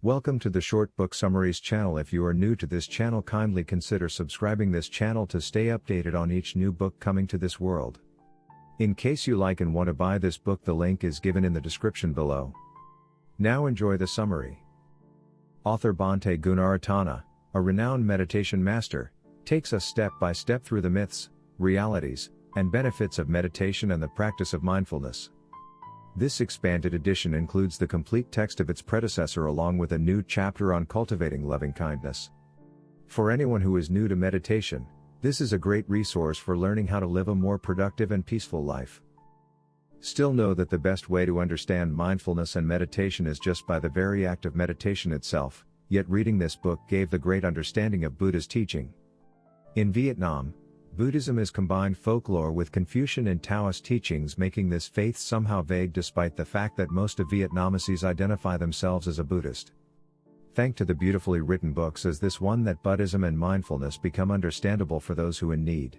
Welcome to the Short Book Summaries channel. If you are new to this channel, kindly consider subscribing this channel to stay updated on each new book coming to this world. In case you like and want to buy this book, the link is given in the description below. Now enjoy the summary. Author Bhante Gunaratana, a renowned meditation master, takes us step by step through the myths, realities, and benefits of meditation and the practice of mindfulness. This expanded edition includes the complete text of its predecessor along with a new chapter on cultivating loving-kindness. For anyone who is new to meditation, this is a great resource for learning how to live a more productive and peaceful life. Still know that the best way to understand mindfulness and meditation is just by the very act of meditation itself, yet reading this book gave the great understanding of Buddha's teaching. In Vietnam, Buddhism is combined folklore with Confucian and Taoist teachings, making this faith somehow vague despite the fact that most of Vietnameses identify themselves as a Buddhist. Thanks to the beautifully written books as this one that Buddhism and mindfulness become understandable for those who in need.